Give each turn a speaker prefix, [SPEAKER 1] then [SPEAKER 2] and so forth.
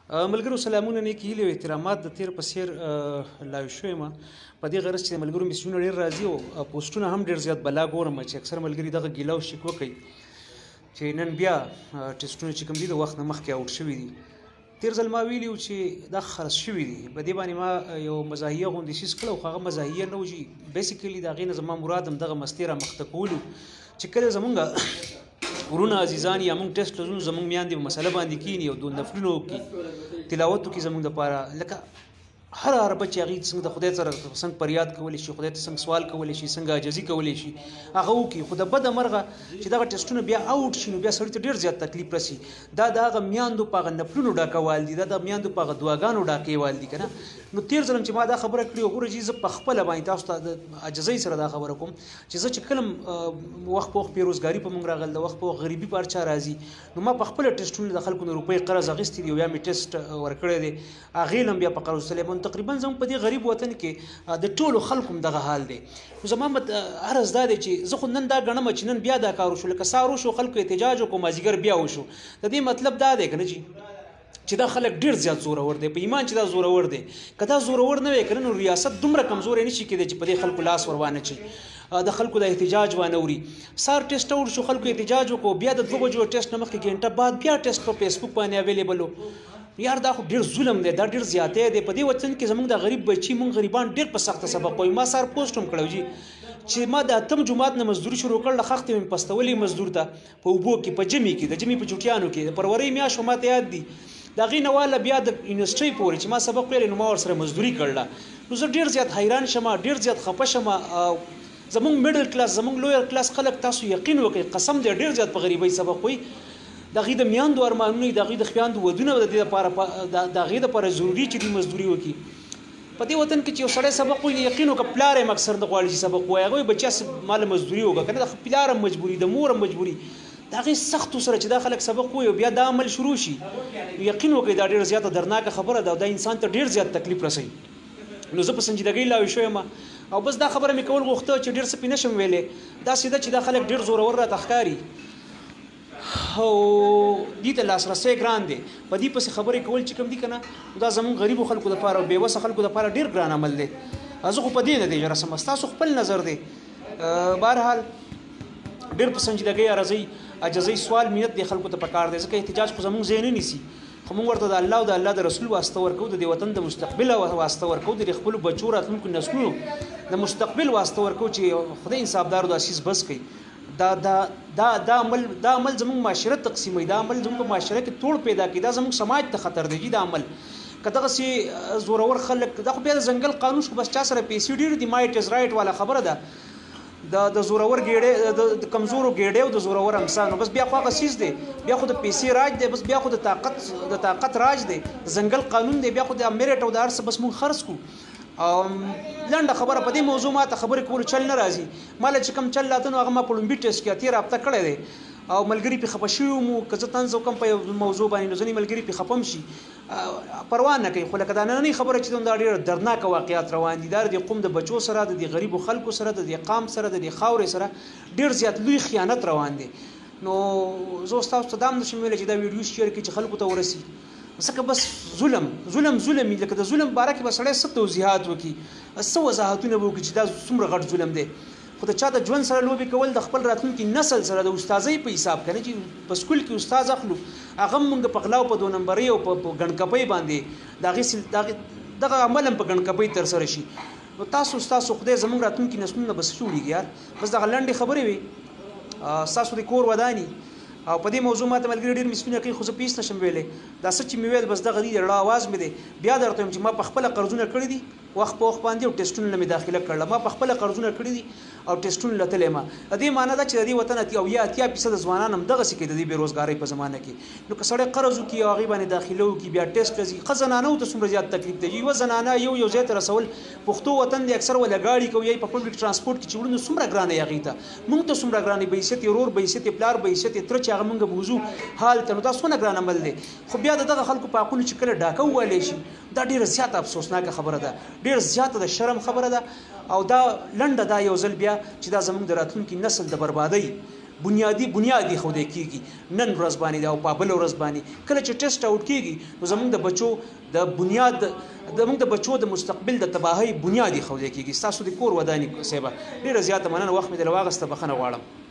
[SPEAKER 1] ملګرو سلامونه نیکې هیلې او احترامات د تیر په څیر لایو شوی یم په دې غرض چې د ملګرو میسجونه ډېر راځي او پوسټونه هم ډېر زیات بلا ګورم چې اکثر ملګري دغه ګیله او شکوه کوي چې نن بیا ټسټونه چې کوم دي د وخت نه مخکې آوټ شوي دي. تیر ځل ما ویلي وو چې دا خرڅ شوي دي، په دې باندې ما یو مزاحیه غوندې څیز کړی خو هغه مزاحیه نه و چې بیسیکلي د هغې نه زما مراد هم دغه مستې رامخته کولو چې کله زمونږ ورونه عزیزان یا موږ ټیسټ لرو زموږ میاندې په مسله باندې کینی او د نفلونو کې تلاوت کې زموږ دپاره لکه هر عربه چې هغې څنګه د خدای سره څنګه فریاد کولی شي، خدای ته څنګه سوال کولی شي، څنګه عاجزي کولی شي هغه وکړي. خو د بده مرغه چې دغه ټیسټونه بیا آوټ شي نو بیا سړي ته ډېر زیات تکلیف رسي. دا د هغه میاندو په هغه نفلونو ډاکوال دي، دا د میاندو په هغه دعاګانو ډاکېوال دي که نه. نو تیر ځل چې ما دا خبره کړې وګوره چې زه په خپله باندې تاسو ته د عاجزۍ سره دا خبره کوم چې زه چې کله وخت په وخت بېروزګاري په موږ راغله، د وخت په وخت غریبي په هر چا راځي، نو ما په خپله ټیسټونه د خلکو نه روپۍ قرض اخیستي دي او یا مې ټیسټ ورکړی دی، هغې نه هم بیا په قرض وتلی یم. تقریبا زموږ په دې غریب وطن کې د ټولو خلکو هم دغه حال دی. نو زما عرض دا دی چې زه خو نن دا ګڼم چې نن بیا دا کار وشو، لکه سهار وشو خلکو احتجاج وکړو مازدیګر بیا وشو. د دې مطلب دا دی که نه چې دا خلک ډېر زیات زورور دی، په ایمان چې دا زورور دی. که دا زورور نه وی که نه نو ریاست دومره کمزوری نه شي کېدی چې په دې خلکو لاس ور وانه چي، د خلکو د احتجاج وانه وړي. سهار ټیسټ آوټ شو، خلکو احتجاج وکړو، بیا د 2 بجو ټیسټ نه مخکې ګنټه بعد بیا ټیسټ په فیسبوک باندې اویلیبل و. یار دا خو ډېر ظلم دی، دا ډېر زیاتی دی. په دې وطن کې زموږ د غریب بچي موږ غریبان ډېر په سخته سبق وایي. ما سهار پوسټ هم کړی چې ما د 8 جماعت نه مزدوري شروع کړله، خښتې مې پستولې مزدور ته په اوبو کې، په جمعې کې، د جمعې په چوټیانو کې، د فروری میاشت ماته یاد دي. د هغې نه واله بیا د یونیورسټۍ پورې چې ما سبق ویلی نو ما ورسره مزدوري کړله. نو زه ډېر زیات حیران شم، ډېر زیات خفه شم. زموږ میډل کلاس، زموږ لویر کلاس خلک تاسو یقین وکړئ، قسم دی ډېر زیات په غریبۍ سبق وایي. د هغې د میاندو ارمانونه، د هغې د خویندو ودونه د دې لپاره د هغې دپاره ضروري چې دوی مزدوري وکړي. په دې وطن کې چې یو سړی سبق وایي یقین وکړه پلار یې اکثر نه غواړي چې سبق ووایي، هغه وایي بچیا ما له مزدوري وکړه که نه، د پلار هم مجبوري، د مور هم مجبوري، د هغې سختو سره چې دا خلک سبق وایي او بیا دا عمل شروع شي، یقین وکړئ دا ډېره زیاته درناکه خبره ده او دا انسان ته ډېر زیات تکلیف رسوي. نو زه په سنجیدګۍ لاوی شوی یم او بس دا خبره مې کول غوښته چې ډېر څه پې نشم ویلی. دا سیده چې دا خلک ډېر زورور راته ښکاري او دې ته لاسرسی ګران دی. په دې پسې خبرې کول چې کوم دي که نه دا زموږ غریبو خلکو دپاره او بېوسه خلکو دپاره ډېر ګران عمل دی. زه خو په دې نتیجه رسم، ستاسو خپل نظر دی. بهرحال ډېر په سنجیدګۍ عجزۍ سوال مینت دی خلکو ته پکار دی، ځکه احتجاج خو زموږ ځای نه نیسي، خو موږ ورته د الله او د الله د رسول واسطه ورکوو، د دې وطن د مستقبل واسطه ورکوو، د خپلو بچو راتلونکو نسلونو د مستقبل واسطه ورکوو چې خدای انصافدارو دا سیز بس کوي. دا عمل زموږ معاشره تقسیموي، دا عمل زموږ په معاشره کې توړ پیدا کوي، دا زموږ سماج ته خطر دی. دا عمل که دغسې زورور خلک، دا خو بیا د ځنګل قانون شو، بس چا سره پیسې ډېرې دي، ما اټ از رایټ والا خبره ده، د زورور ګېډې، د کمزورو ګېډې او د زورور امسانو، بس بیا خو هغه څیز دی، بیا خو د پیسې راج دی، بس بیا خو د طاقت راج دی، ځنګل قانون دی، بیا خو د میرټ او د هر څه بس موږ خرڅ کړو. لنډه خبره په دې موضوع ما ته خبرې کولو چل نه راځي. ما له چې کوم چل راته نو هغه ما په لومبي ټیسټ کې اتیا رابطه کړی دی او ملګري پې خفه شوي ومو. که زه طنز وکړم په یو موضوع باندې نو ځینې ملګري پې خفه هم شي، پروا نه کوي. خو لکه دا نننۍ خبره چې دا ډېره دردناکه واقعات روان دي، دا د دې قوم د بچو سره، د دې غریبو خلکو سره، د دې قام سره، د دې خاورې سره ډېر زیات لوی خیانت روان دی. نو زه ستاسو ته دا هم نشم ویلی چې دا ویډیو شیر کړي چې خلکو ته ورسي، ځکه بس ظلم وي. لکه د ظلم باره کې به سړی څه توضیحات وکړي، څه وضاحتونه به وکړي چې دا څومره غټ ظلم دی. خو د چا د ژوند سره لوبې کول د خپل راتلونکي نسل سره د استاذۍ په حساب که نه چې په سکول کې استاذ اخلو، هغه هم موږ په غلا او په 2 نمبرۍ او په ګڼکپۍ باندې دغه عمل هم په ګڼکپۍ ترسره شي. نو تاسو خدای زموږ راتلونکي نسلونه بس جوړېږي یار. بس دغه لنډې خبرې وي، ستاسو د کور وداني او په دې موضوع ماته ملګري ډېر میسجونه کوي، خو زه پیس نشم ویلی. دا څه چې مې ویل بس دغه دی، د رڼا اواز مې دی. بیا درته وایم چې ما په خپله قرضونه کړي دي وخت په وخت باندې او ټیسټونه نه مې داخله کړله، ما په خپله قرضونه کړي دي او ټیسټونه لتلی ما. د دې معنا ده چې د دې وطن 80% ځوانان هم دغسې کوي د دې بېروزګارۍ په زمانه کې. نو که سړی قرض وکړي او هغې باندې داخله وکړي، بیا ټیسټ ته ځي، ښه زنانو ته څومره زیات تکلیف دی. یوه زنانه یو ځای ته رسول، پښتو وطن دی، اکثر وله ګاډي کوي یا په پبلک ټرانسپورټ کې چې وړو نو څومره ګرانه یې هغې ته، موږ ته څومره ګرانې، بحیثیت یې ورور، بحیثیت یې پلار، بحیثیت یې تره چې هغه موږ بوځو حال ته، نو دا څونه ګران عمل دی. خو بیا د دغه خلکو په حقونو چې کله ډاکه وویلی شي، دا ډېره زیاته افسوسناکه خبره ده، ډېر زیاته د شرم خبره ده. او دا لنډه دا یو ځل بیا چې دا زموږ د راتلونکي نسل د بربادۍ بنیادي ښودل کېږي نن ورځ باندې او په بله ورځ باندې کله چې ټیسټ آوټ کېږي نو زموږ د بچو د مستقبل د تباهۍ بنیاد یې ښودل کېږي. ستاسو د کور وداني صاحبه ډېره زیاته مننه، وخت مې درنه واغسته، بخښنه غواړم.